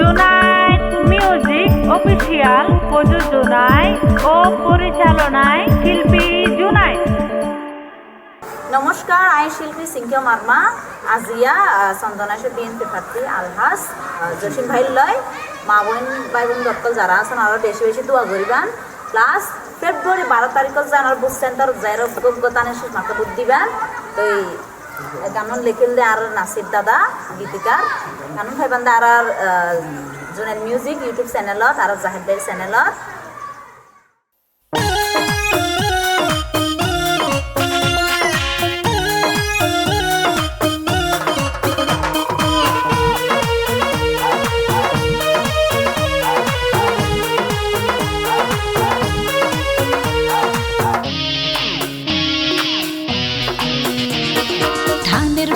Junaid music official প্রযোজনায় ও পরিচালনায় শিল্পী জুনায়েদ। নমস্কার, আমি শিল্পী সিংকিয়া মার্মা আজিয়া চন্দনাশে বিএনপি প্রার্থী আলহাস জসিম ভাই লয় মা বোন ভাই বোন দক্কল যারা আছেন আরও বেশি বেশি দোয়া করিবেন। প্লাস ফেব্রুয়ারি 12 তারিখত যান আর বুঝ সেন্টার যাইর যোগ্যতানে শেষ মাকে বুদ্ধ দিবেন। তো এই গান লিখিল দে আর নাসির দাদা গীতিকার গান ভাইবান দে আর জুনায়েদ মিউজিক ইউটিউব চ্যানেলত আর জাহেদ ভাইয়ের চ্যানেলত।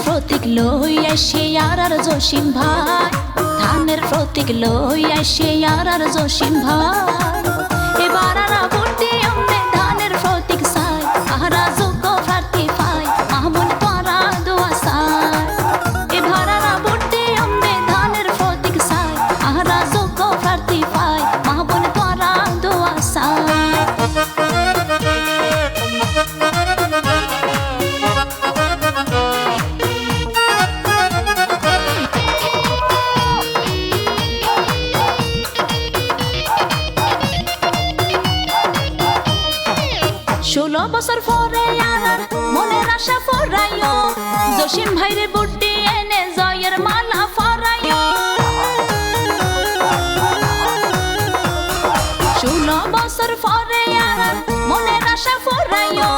প্রতীক লই আসে আর জসিম ভাই, ধানের প্রতীক লই আসে আর জসিম ভাই। এবার আর ভোটে আমনে ধানের প্রতীক চাই, আহারা যোগ্য প্রার্থী পাই, মাহমুদ তোরা দোয়া চাই। এবার আর ভোটে আমনে ধানের প্রতীক চাই, আহারা যোগ্য প্রার্থী পাই, মাহমুদ তোরা দোয়া চাই। ষোলো বছর পরে আর মনের আশা ফরাইও, জসিম ভাইরে বুদ্ধি এনে জয়ের মালা ফরাইও। 16 বছর পরে আর মনের আশা ফরাইও,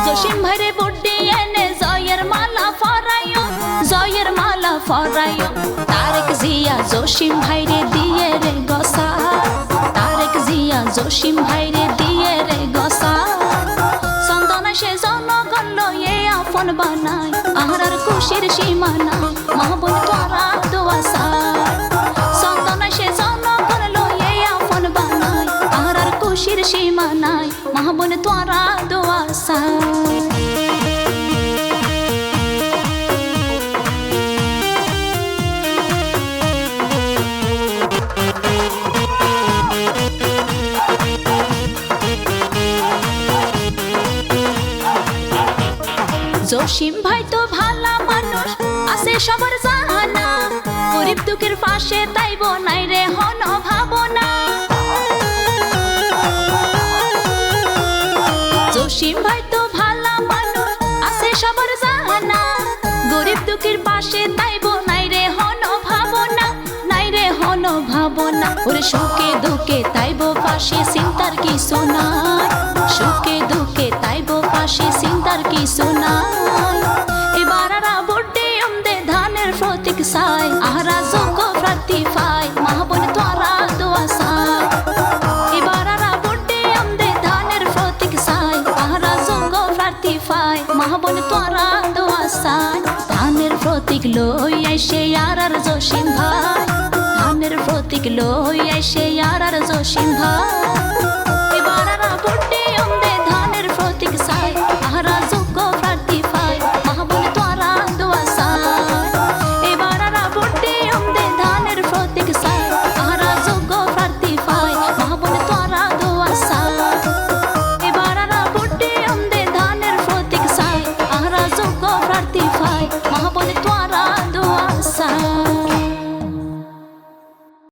জসিম ভাইরে বুদ্ধি এনে জয়ের মালা ফরাইও, জয়ের মালা ফরাইও। তারেক জিয়া জসিম ভাইরে দিয়ে রে গসা, তারেক জিয়া জসিম ভাইরে দিয়ে রে গসা। সে জনগণ লয়ে আপন বানায়, আহার খুশির সীমা নাই, মাহবুব তোরা দোয়া চাই। সন্তান সে জনগণ লয়ে আপন বানায়, আহার খুশির সীমা নাই, মাহবুব তোরা দোয়া চাই। জসিম ভাই তো ভালা মানুষ আছে সবার জানা, গরিব দুঃখের পাশে তাইব নাই রে হন ভাবনা। জসিম ভাই তো ভালা মানুষ আছে সবার জানা, গরিব দুঃখের পাশে তাইব নাই রে হন ভাবনা, নাই রে হন ভাবনা। ওরে সুখে দুঃখে তাইব পাশে চিন্তার কিছু নাই, সুখে দুঃখে তাইব পাশে চিন্তার কিছু নাই। এবার আর ভোটে আমদে ধানের প্রতীক চাই, আহারা যোগ্য প্রার্থী পাই, মাহবুব তোরা দোয়া চাই। এবার আর ভোটে আমদে ধানের প্রতীক চাই, আহারা যোগ্য প্রার্থী পাই, মাহবুব তোরা দোয়া চাই। ধানের প্রতীক লই আইসে আর জসিম ভাই, ধানের প্রতীক লই আইসে আর জসিম ভাই।